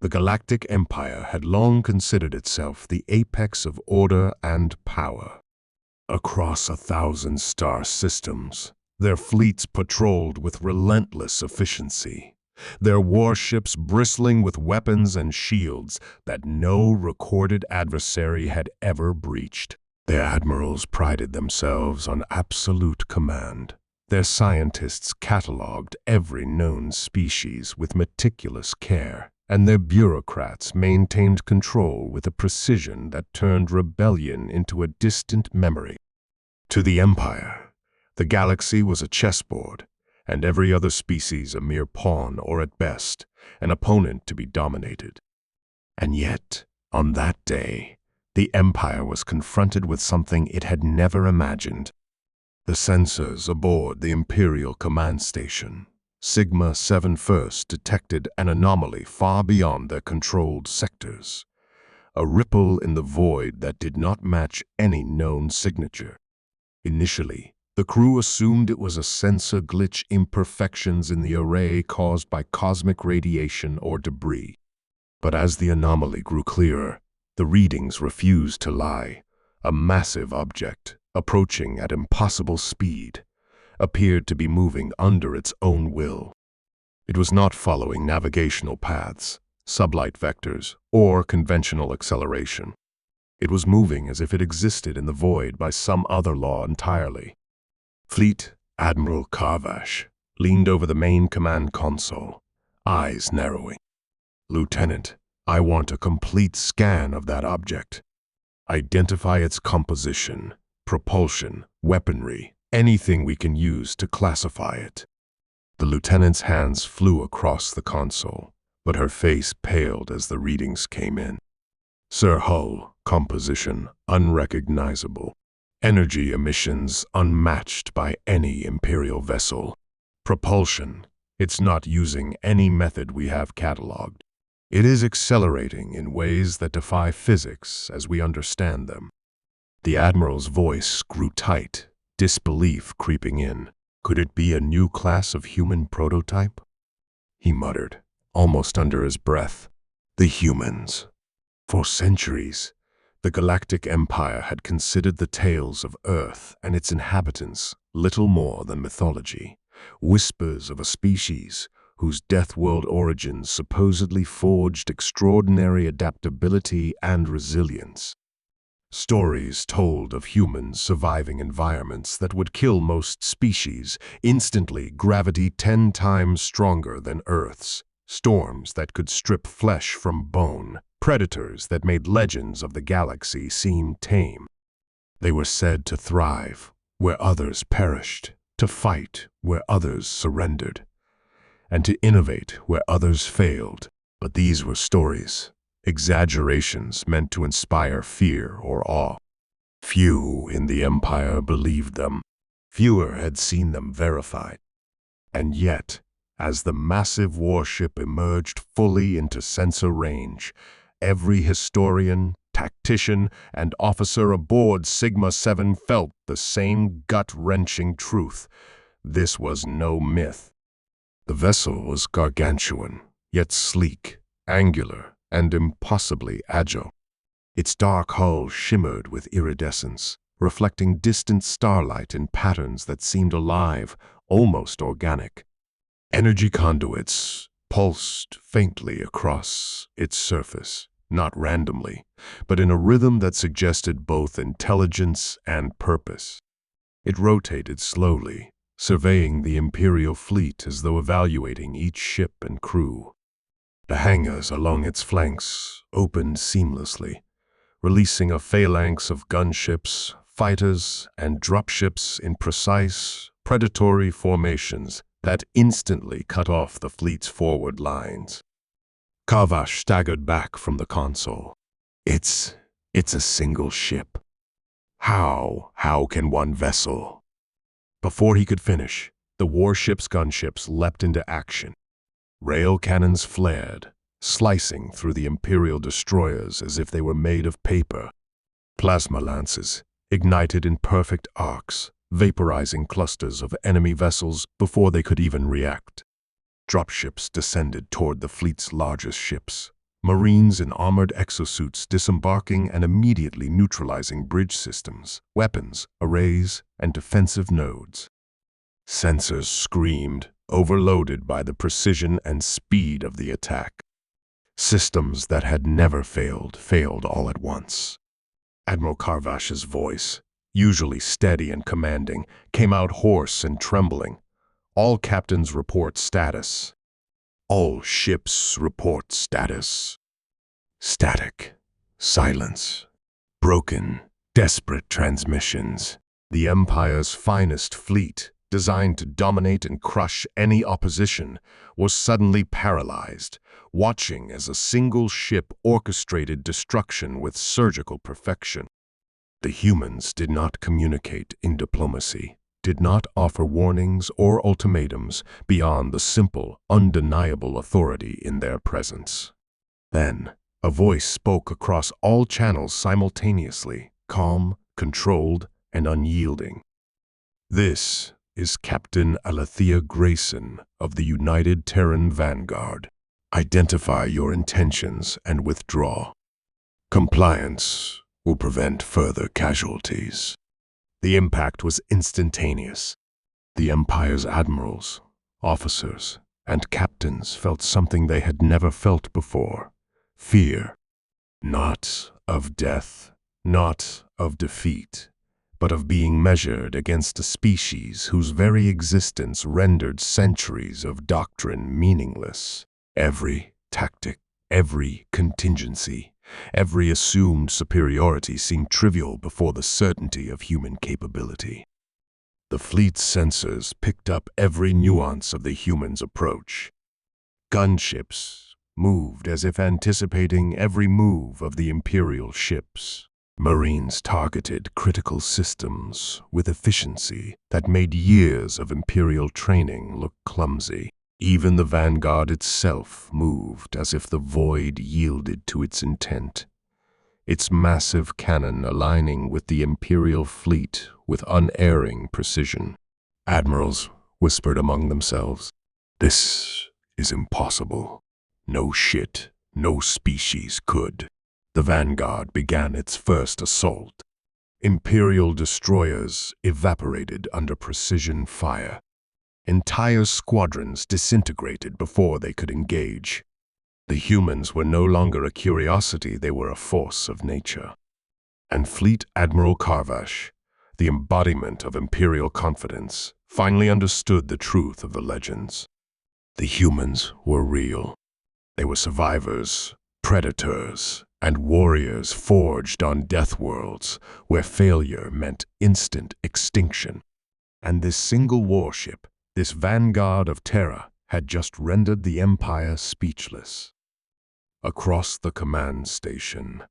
The Galactic Empire had long considered itself the apex of order and power. Across 1,000 star systems, their fleets patrolled with relentless efficiency, their warships bristling with weapons and shields that no recorded adversary had ever breached. Their admirals prided themselves on absolute command. Their scientists catalogued every known species with meticulous care, and their bureaucrats maintained control with a precision that turned rebellion into a distant memory. To the Empire, the galaxy was a chessboard, and every other species a mere pawn or at best, an opponent to be dominated. And yet, on that day, the Empire was confronted with something it had never imagined. The sensors aboard the Imperial command station, Sigma 7 First, detected an anomaly far beyond their controlled sectors, a ripple in the void that did not match any known signature. Initially, the crew assumed it was a sensor glitch, imperfections in the array caused by cosmic radiation or debris. But as the anomaly grew clearer, the readings refused to lie. A massive object, approaching at impossible speed, appeared to be moving under its own will. It was not following navigational paths, sublight vectors, or conventional acceleration. It was moving as if it existed in the void by some other law entirely. Fleet Admiral Karvash leaned over the main command console, eyes narrowing. "Lieutenant, I want a complete scan of that object. Identify its composition, propulsion, weaponry, anything we can use to classify it." The lieutenant's hands flew across the console, but her face paled as the readings came in. "Sir, hull composition unrecognizable. Energy emissions unmatched by any Imperial vessel. Propulsion, it's not using any method we have cataloged. It is accelerating in ways that defy physics as we understand them." The Admiral's voice grew tight, disbelief creeping in. Could it be a new class of human prototype? He muttered, almost under his breath. "The humans." For centuries, the Galactic Empire had considered the tales of Earth and its inhabitants little more than mythology, whispers of a species whose death-world origins supposedly forged extraordinary adaptability and resilience. Stories told of humans surviving environments that would kill most species instantly, gravity 10 times stronger than Earth's, storms that could strip flesh from bone, predators that made legends of the galaxy seem tame. They were said to thrive where others perished, to fight where others surrendered, and to innovate where others failed. But these were stories, exaggerations meant to inspire fear or awe. Few in the Empire believed them. Fewer had seen them verified. And yet, as the massive warship emerged fully into sensor range, every historian, tactician, and officer aboard Sigma 7 felt the same gut-wrenching truth. This was no myth. The vessel was gargantuan, yet sleek, angular, and impossibly agile. Its dark hull shimmered with iridescence, reflecting distant starlight in patterns that seemed alive, almost organic. Energy conduits pulsed faintly across its surface, not randomly, but in a rhythm that suggested both intelligence and purpose. It rotated slowly, surveying the Imperial fleet as though evaluating each ship and crew. The hangars along its flanks opened seamlessly, releasing a phalanx of gunships, fighters, and dropships in precise, predatory formations that instantly cut off the fleet's forward lines. Karvash staggered back from the console. It's a single ship. How can one vessel?" Before he could finish, the warship's gunships leapt into action. Rail cannons flared, slicing through the Imperial destroyers as if they were made of paper. Plasma lances ignited in perfect arcs, vaporizing clusters of enemy vessels before they could even react. Dropships descended toward the fleet's largest ships, Marines in armored exosuits disembarking and immediately neutralizing bridge systems, weapons, arrays, and defensive nodes. Sensors screamed, overloaded by the precision and speed of the attack. Systems that had never failed all at once. Admiral Karvash's voice, usually steady and commanding, came out hoarse and trembling. All captains report status. All ships report status. Static. Silence. Broken, desperate transmissions. The Empire's finest fleet, designed to dominate and crush any opposition, was suddenly paralyzed, watching as a single ship orchestrated destruction with surgical perfection. The humans did not communicate in diplomacy, did not offer warnings or ultimatums beyond the simple, undeniable authority in their presence. Then, a voice spoke across all channels simultaneously, calm, controlled, and unyielding. "This is Captain Alethea Grayson of the United Terran Vanguard. Identify your intentions and withdraw. Compliance will prevent further casualties." The impact was instantaneous. The Empire's admirals, officers, and captains felt something they had never felt before. Fear. Not of death, not of defeat, but of being measured against a species whose very existence rendered centuries of doctrine meaningless. Every tactic, every contingency, every assumed superiority seemed trivial before the certainty of human capability. The fleet's sensors picked up every nuance of the humans' approach. Gunships moved as if anticipating every move of the Imperial ships. Marines targeted critical systems with efficiency that made years of Imperial training look clumsy. Even the Vanguard itself moved as if the void yielded to its intent, its massive cannon aligning with the Imperial fleet with unerring precision. Admirals whispered among themselves, "This is impossible. No shit, no species could." The Vanguard began its first assault. Imperial destroyers evaporated under precision fire. Entire squadrons disintegrated before they could engage. The humans were no longer a curiosity, they were a force of nature. And Fleet Admiral Karvash, the embodiment of Imperial confidence, finally understood the truth of the legends. The humans were real. They were survivors, predators, and warriors forged on death worlds where failure meant instant extinction. And this single warship, this vanguard of Terra, had just rendered the Empire speechless. Across the command station,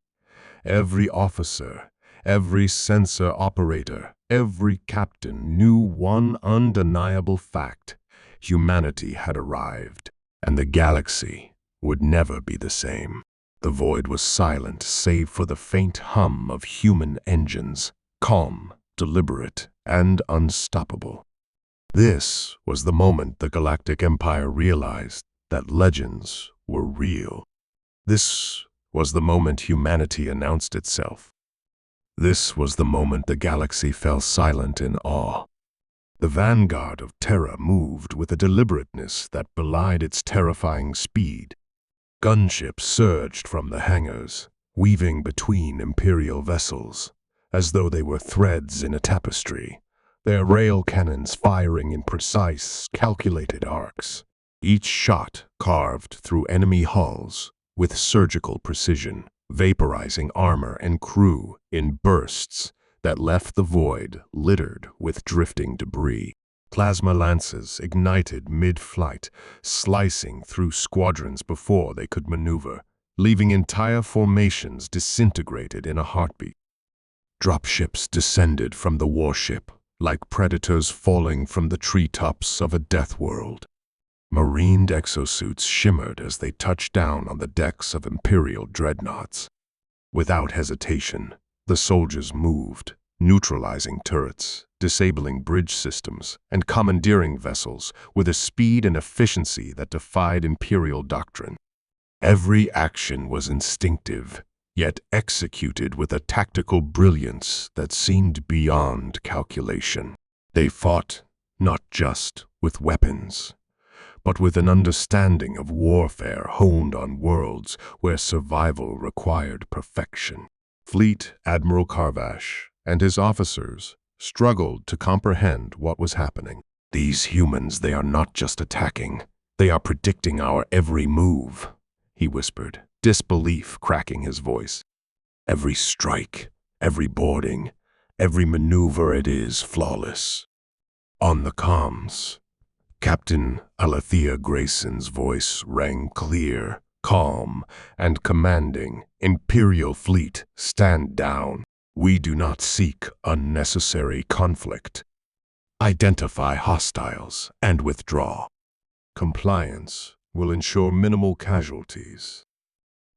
every officer, every sensor operator, every captain knew one undeniable fact: humanity had arrived, and the galaxy would never be the same. The void was silent save for the faint hum of human engines, calm, deliberate, and unstoppable. This was the moment the Galactic Empire realized that legends were real. This was the moment humanity announced itself. This was the moment the galaxy fell silent in awe. The vanguard of Terra moved with a deliberateness that belied its terrifying speed. Gunships surged from the hangars, weaving between Imperial vessels, as though they were threads in a tapestry, their rail cannons firing in precise, calculated arcs, each shot carved through enemy hulls with surgical precision, vaporizing armor and crew in bursts that left the void littered with drifting debris. Plasma lances ignited mid-flight, slicing through squadrons before they could maneuver, leaving entire formations disintegrated in a heartbeat. Dropships descended from the warship, like predators falling from the treetops of a death world. Marined exosuits shimmered as they touched down on the decks of Imperial dreadnoughts. Without hesitation, the soldiers moved, neutralizing turrets, disabling bridge systems, and commandeering vessels with a speed and efficiency that defied Imperial doctrine. Every action was instinctive, yet executed with a tactical brilliance that seemed beyond calculation. They fought not just with weapons, but with an understanding of warfare honed on worlds where survival required perfection. Fleet Admiral Karvash and his officers struggled to comprehend what was happening. These humans, they are not just attacking, they are predicting our every move, he whispered, disbelief cracking his voice. Every strike, every boarding, every maneuver, it is flawless. On the comms, Captain Alethea Grayson's voice rang clear, calm, and commanding. Imperial fleet, stand down. We do not seek unnecessary conflict. Identify hostiles and withdraw. Compliance will ensure minimal casualties.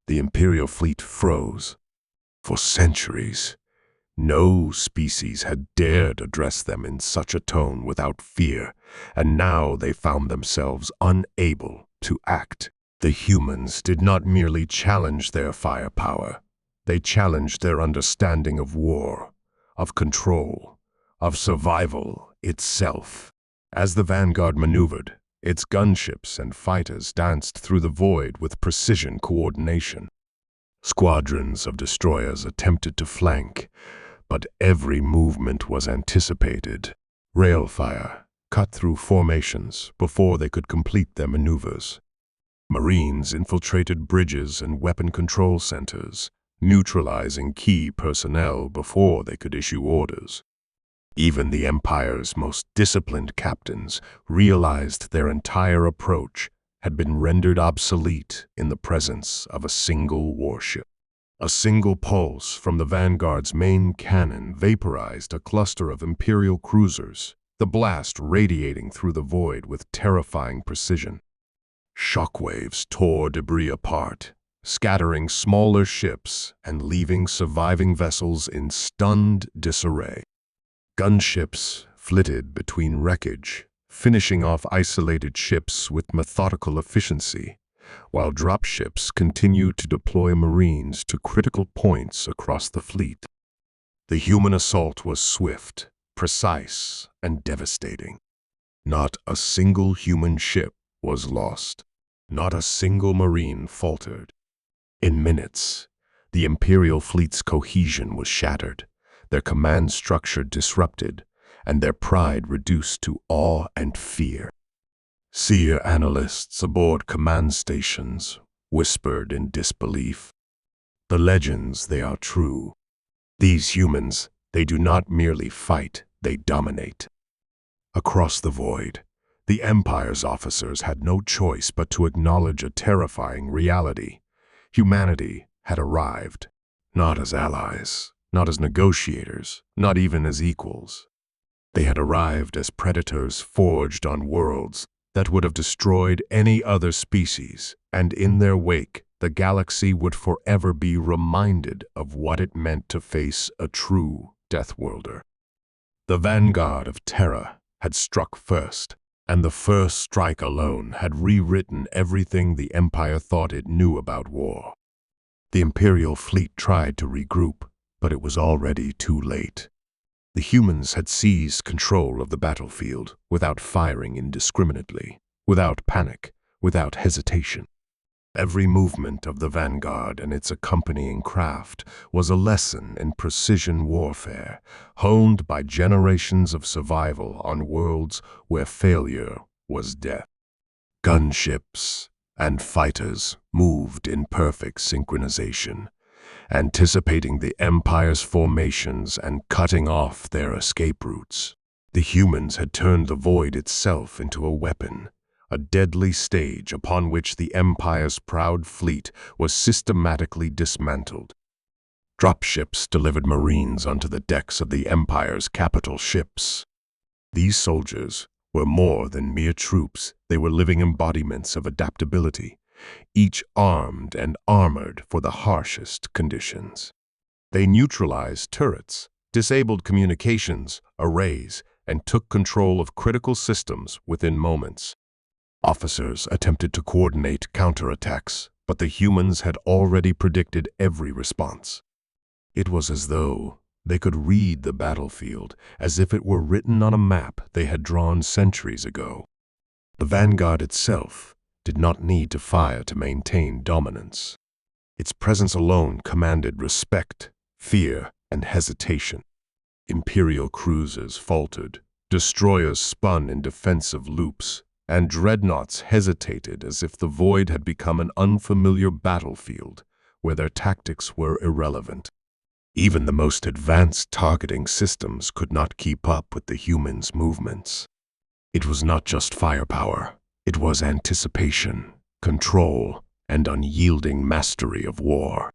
The Imperial fleet froze. For centuries, no species had dared address them in such a tone without fear, and now they found themselves unable to act. The humans did not merely challenge their firepower, they challenged their understanding of war, of control, of survival itself. As the Vanguard maneuvered, its gunships and fighters danced through the void with precision coordination. Squadrons of destroyers attempted to flank, but every movement was anticipated. Rail fire cut through formations before they could complete their maneuvers. Marines infiltrated bridges and weapon control centers, neutralizing key personnel before they could issue orders. Even the Empire's most disciplined captains realized their entire approach had been rendered obsolete in the presence of a single warship. A single pulse from the Vanguard's main cannon vaporized a cluster of Imperial cruisers, the blast radiating through the void with terrifying precision. Shockwaves tore debris apart, scattering smaller ships and leaving surviving vessels in stunned disarray. Gunships flitted between wreckage, finishing off isolated ships with methodical efficiency, while dropships continued to deploy Marines to critical points across the fleet. The human assault was swift, precise, and devastating. Not a single human ship was lost. Not a single Marine faltered. In minutes, the Imperial fleet's cohesion was shattered, their command structure disrupted, and their pride reduced to awe and fear. Seer analysts aboard command stations whispered in disbelief. The legends, they are true. These humans, they do not merely fight, they dominate. Across the void, the Empire's officers had no choice but to acknowledge a terrifying reality. Humanity had arrived, not as allies, not as negotiators, not even as equals. They had arrived as predators forged on worlds that would have destroyed any other species, and in their wake, the galaxy would forever be reminded of what it meant to face a true Deathworlder. The Vanguard of Terra had struck first, and the first strike alone had rewritten everything the Empire thought it knew about war. The Imperial fleet tried to regroup, but it was already too late. The humans had seized control of the battlefield without firing indiscriminately, without panic, without hesitation. Every movement of the Vanguard and its accompanying craft was a lesson in precision warfare, honed by generations of survival on worlds where failure was death. Gunships and fighters moved in perfect synchronization, anticipating the Empire's formations and cutting off their escape routes. The humans had turned the void itself into a weapon, a deadly stage upon which the Empire's proud fleet was systematically dismantled. Dropships delivered Marines onto the decks of the Empire's capital ships. These soldiers were more than mere troops, they were living embodiments of adaptability, each armed and armored for the harshest conditions. They neutralized turrets, disabled communications, arrays, and took control of critical systems within moments. Officers attempted to coordinate counterattacks, but the humans had already predicted every response. It was as though they could read the battlefield as if it were written on a map they had drawn centuries ago. The vanguard itself did not need to fire to maintain dominance. Its presence alone commanded respect, fear, and hesitation. Imperial cruisers faltered, destroyers spun in defensive loops, and dreadnoughts hesitated as if the void had become an unfamiliar battlefield where their tactics were irrelevant. Even the most advanced targeting systems could not keep up with the humans' movements. It was not just firepower, it was anticipation, control, and unyielding mastery of war.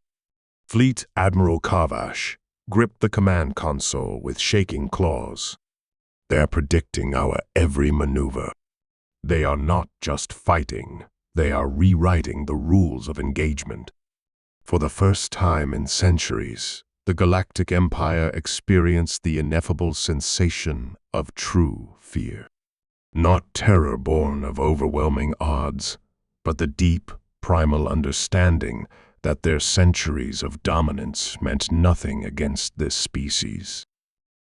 Fleet Admiral Karvash gripped the command console with shaking claws. They're predicting our every maneuver. They are not just fighting, they are rewriting the rules of engagement. For the first time in centuries, the Galactic Empire experienced the ineffable sensation of true fear. Not terror born of overwhelming odds, but the deep, primal understanding that their centuries of dominance meant nothing against this species.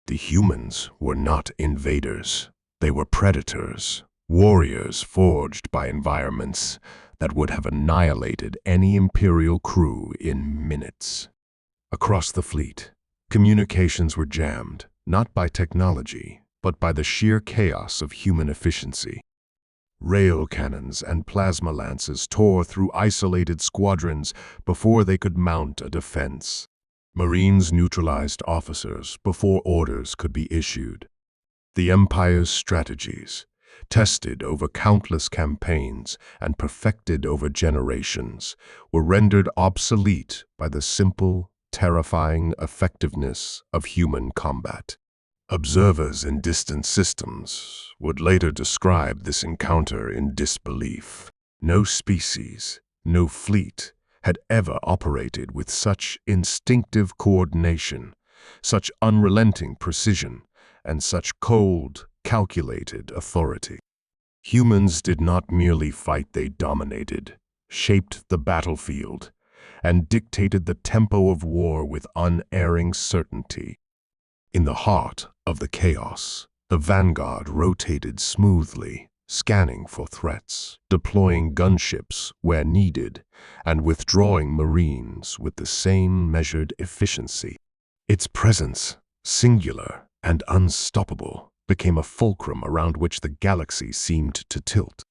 The humans were not invaders. They were predators, warriors forged by environments that would have annihilated any Imperial crew in minutes. Across the fleet, communications were jammed, not by technology, but by the sheer chaos of human efficiency. Rail cannons and plasma lances tore through isolated squadrons before they could mount a defense. Marines neutralized officers before orders could be issued. The Empire's strategies, tested over countless campaigns and perfected over generations, were rendered obsolete by the simple, terrifying effectiveness of human combat. Observers in distant systems would later describe this encounter in disbelief. No species, no fleet had ever operated with such instinctive coordination, such unrelenting precision, and such cold, calculated authority. Humans did not merely fight, they dominated, shaped the battlefield, and dictated the tempo of war with unerring certainty. In the heart of the chaos, the vanguard rotated smoothly, scanning for threats, deploying gunships where needed, and withdrawing marines with the same measured efficiency. Its presence, singular and unstoppable, became a fulcrum around which the galaxy seemed to tilt.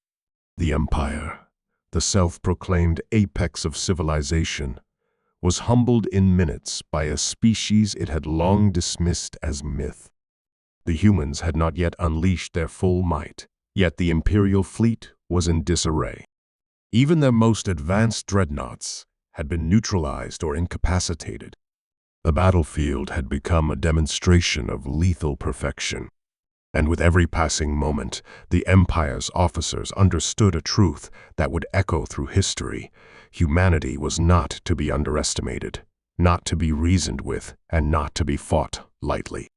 The Empire, the self-proclaimed apex of civilization, was humbled in minutes by a species it had long dismissed as myth. The humans had not yet unleashed their full might, yet the Imperial fleet was in disarray. Even their most advanced dreadnoughts had been neutralized or incapacitated. The battlefield had become a demonstration of lethal perfection. And with every passing moment, the Empire's officers understood a truth that would echo through history. Humanity was not to be underestimated, not to be reasoned with, and not to be fought lightly.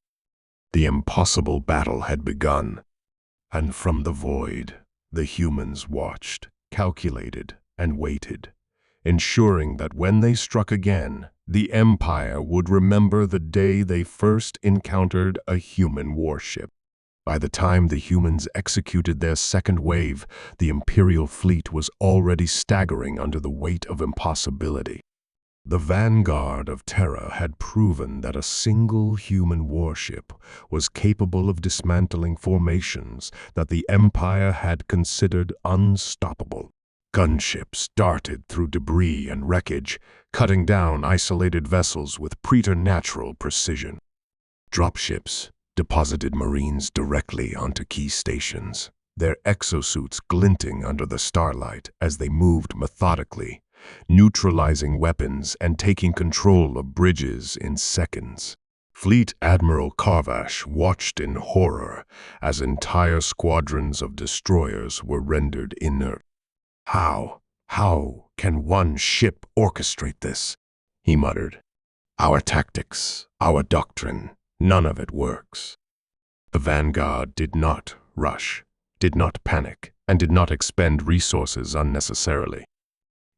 The impossible battle had begun, and from the void, the humans watched, calculated, and waited, ensuring that when they struck again, the Empire would remember the day they first encountered a human warship. By the time the humans executed their second wave, the Imperial fleet was already staggering under the weight of impossibility. The vanguard of Terra had proven that a single human warship was capable of dismantling formations that the Empire had considered unstoppable. Gunships darted through debris and wreckage, cutting down isolated vessels with preternatural precision. Dropships deposited Marines directly onto key stations, their exosuits glinting under the starlight as they moved methodically, neutralizing weapons and taking control of bridges in seconds. Fleet Admiral Karvash watched in horror as entire squadrons of destroyers were rendered inert. How can one ship orchestrate this?" he muttered. "Our tactics, our doctrine, none of it works." The vanguard did not rush, did not panic, and did not expend resources unnecessarily.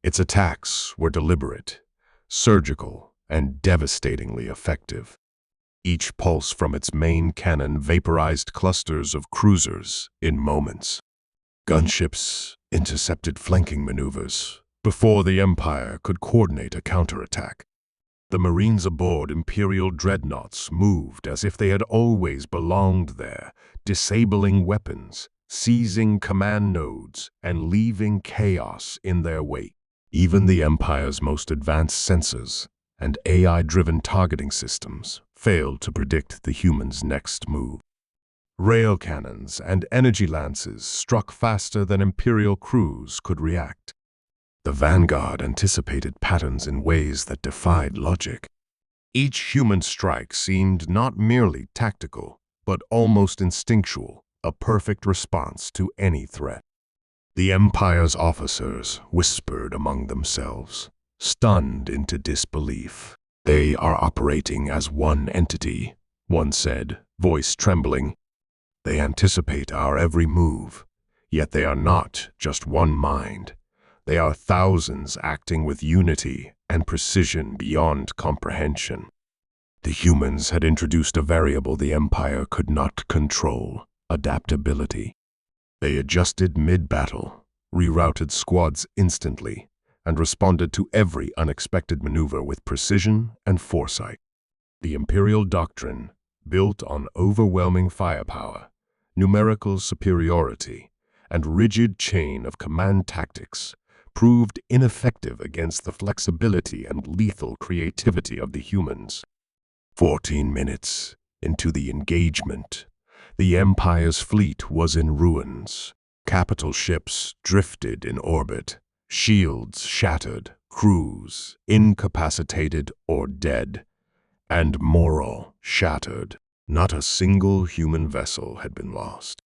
Its attacks were deliberate, surgical, and devastatingly effective. Each pulse from its main cannon vaporized clusters of cruisers in moments. Gunships intercepted flanking maneuvers before the Empire could coordinate a counterattack. The Marines aboard Imperial dreadnoughts moved as if they had always belonged there, disabling weapons, seizing command nodes, and leaving chaos in their wake. Even the Empire's most advanced sensors and AI-driven targeting systems failed to predict the humans' next move. Rail cannons and energy lances struck faster than Imperial crews could react. The vanguard anticipated patterns in ways that defied logic. Each human strike seemed not merely tactical, but almost instinctual, a perfect response to any threat. The Empire's officers whispered among themselves, stunned into disbelief. "They are operating as one entity," one said, voice trembling. "They anticipate our every move, yet they are not just one mind. They are thousands acting with unity and precision beyond comprehension." The humans had introduced a variable the Empire could not control: adaptability. They adjusted mid-battle, rerouted squads instantly, and responded to every unexpected maneuver with precision and foresight. The Imperial doctrine, built on overwhelming firepower, numerical superiority, and rigid chain of command tactics, proved ineffective against the flexibility and lethal creativity of the humans. 14 minutes into the engagement, the Empire's fleet was in ruins. Capital ships drifted in orbit, shields shattered, crews incapacitated or dead, and morale shattered. Not a single human vessel had been lost.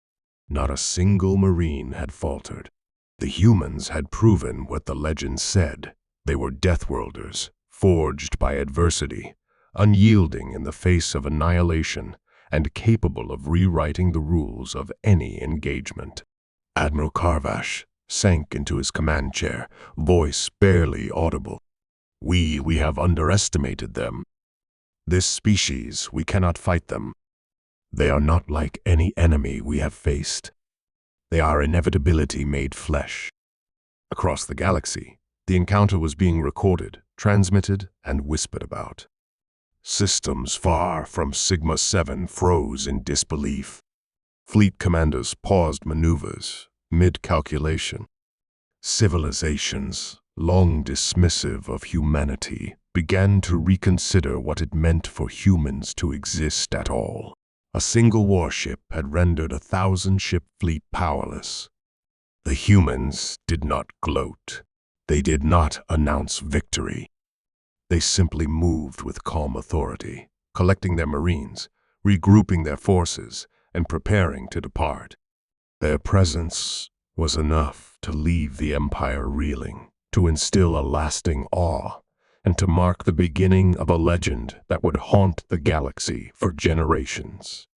Not a single Marine had faltered. The humans had proven what the legends said. They were Deathworlders, forged by adversity, unyielding in the face of annihilation, and capable of rewriting the rules of any engagement. Admiral Karvash sank into his command chair, voice barely audible. We have underestimated them. This species, we cannot fight them. They are not like any enemy we have faced. They are inevitability made flesh." Across the galaxy, the encounter was being recorded, transmitted, and whispered about. Systems far from Sigma-7 froze in disbelief. Fleet commanders paused maneuvers, mid-calculation. Civilizations, long dismissive of humanity, began to reconsider what it meant for humans to exist at all. A single warship had rendered a 1,000-ship fleet powerless. The humans did not gloat. They did not announce victory. They simply moved with calm authority, collecting their Marines, regrouping their forces, and preparing to depart. Their presence was enough to leave the Empire reeling, to instill a lasting awe, and to mark the beginning of a legend that would haunt the galaxy for generations.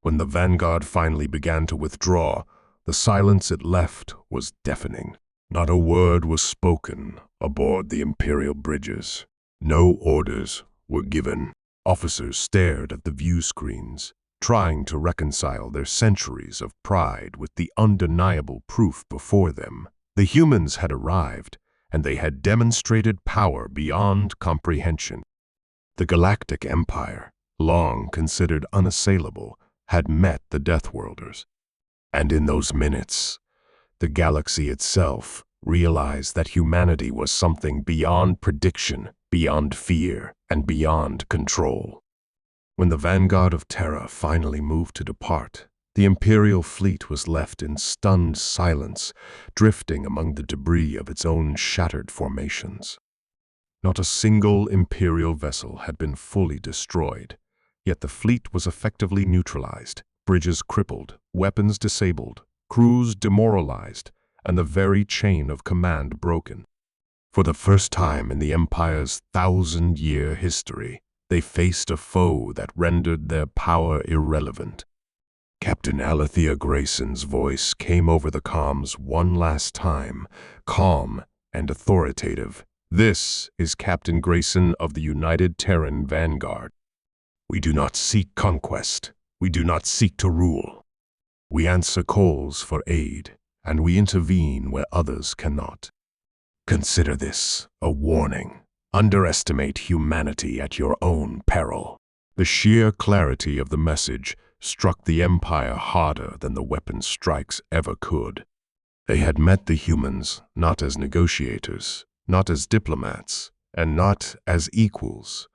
When the vanguard finally began to withdraw, the silence it left was deafening. Not a word was spoken aboard the Imperial bridges. No orders were given. Officers stared at the view screens, trying to reconcile their centuries of pride with the undeniable proof before them. The humans had arrived, and they had demonstrated power beyond comprehension. The Galactic Empire, long considered unassailable, had met the Deathworlders. And in those minutes, the galaxy itself realized that humanity was something beyond prediction, beyond fear, and beyond control. When the vanguard of Terra finally moved to depart, the Imperial fleet was left in stunned silence, drifting among the debris of its own shattered formations. Not a single Imperial vessel had been fully destroyed, yet the fleet was effectively neutralized, bridges crippled, weapons disabled, crews demoralized, and the very chain of command broken. For the first time in the Empire's 1,000-year history, they faced a foe that rendered their power irrelevant. Captain Alethea Grayson's voice came over the comms one last time, calm and authoritative. This is Captain Grayson of the United Terran Vanguard. We do not seek conquest. We do not seek to rule. We answer calls for aid, and we intervene where others cannot. Consider this a warning. Underestimate humanity at your own peril. The sheer clarity of the message struck the Empire harder than the weapon strikes ever could. They had met the humans not as negotiators, not as diplomats, and not as equals,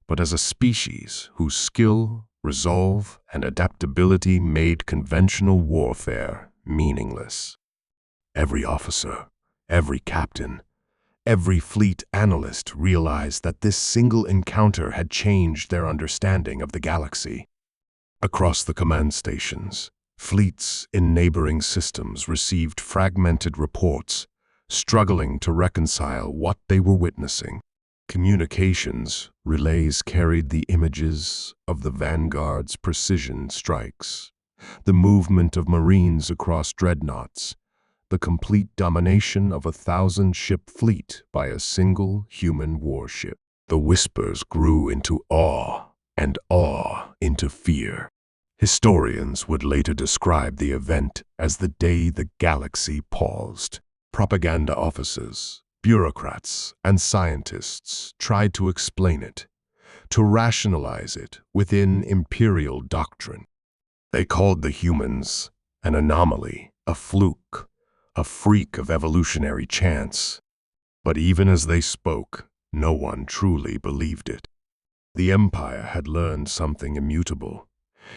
but as a species whose skill, resolve, and adaptability made conventional warfare meaningless. Every officer, every captain, every fleet analyst realized that this single encounter had changed their understanding of the galaxy. Across the command stations, fleets in neighboring systems received fragmented reports, struggling to reconcile what they were witnessing. Communications relays carried the images of the Vanguard's precision strikes, the movement of Marines across dreadnoughts, the complete domination of a 1,000-ship fleet by a single human warship. The whispers grew into awe, and awe into fear. Historians would later describe the event as the day the galaxy paused. Propaganda officers, bureaucrats, and scientists tried to explain it, to rationalize it within Imperial doctrine. They called the humans an anomaly, a fluke, a freak of evolutionary chance. But even as they spoke, no one truly believed it. The Empire had learned something immutable.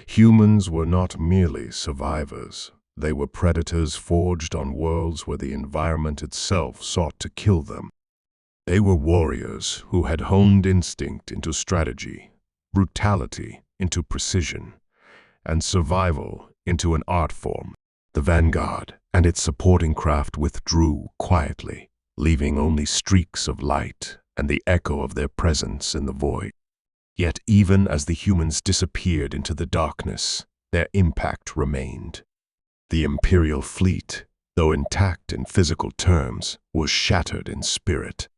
Humans were not merely survivors. They were predators forged on worlds where the environment itself sought to kill them. They were warriors who had honed instinct into strategy, brutality into precision, and survival into an art form. The Vanguard and its supporting craft withdrew quietly, leaving only streaks of light and the echo of their presence in the void. Yet even as the humans disappeared into the darkness, their impact remained. The Imperial fleet, though intact in physical terms, was shattered in spirit.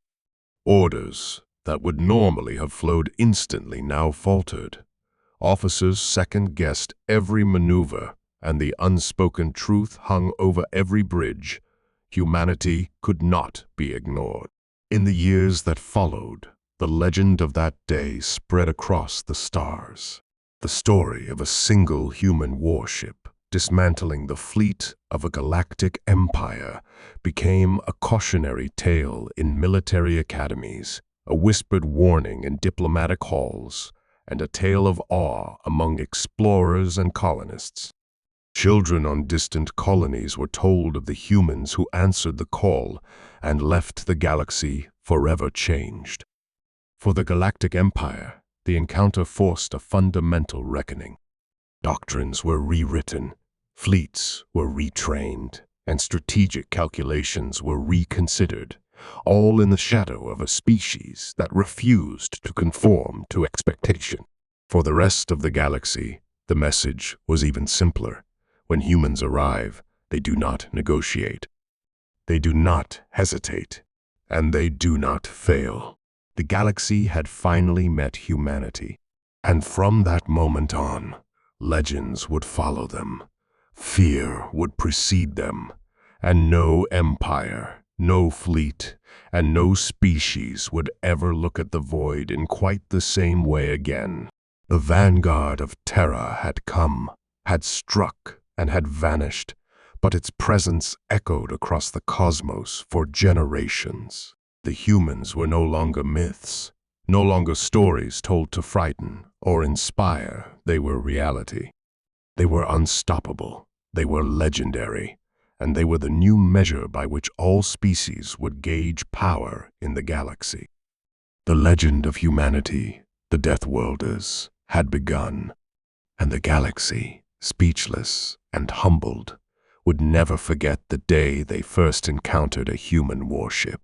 Orders that would normally have flowed instantly now faltered. Officers second-guessed every maneuver, and the unspoken truth hung over every bridge. Humanity could not be ignored. In the years that followed, the legend of that day spread across the stars. The story of a single human warship dismantling the fleet of a galactic empire became a cautionary tale in military academies, a whispered warning in diplomatic halls, and a tale of awe among explorers and colonists. Children on distant colonies were told of the humans who answered the call and left the galaxy forever changed. For the Galactic Empire, the encounter forced a fundamental reckoning. Doctrines were rewritten, fleets were retrained, and strategic calculations were reconsidered, all in the shadow of a species that refused to conform to expectation. For the rest of the galaxy, the message was even simpler. When humans arrive, they do not negotiate. They do not hesitate, and they do not fail. The galaxy had finally met humanity, and from that moment on, legends would follow them. Fear would precede them, and no empire, no fleet, and no species would ever look at the void in quite the same way again. The vanguard of Terra had come, had struck, and had vanished, but its presence echoed across the cosmos for generations. The humans were no longer myths, no longer stories told to frighten or inspire. They were reality. They were unstoppable, they were legendary, and they were the new measure by which all species would gauge power in the galaxy. The legend of humanity, the Deathworlders, had begun, and the galaxy, speechless and humbled, would never forget the day they first encountered a human warship.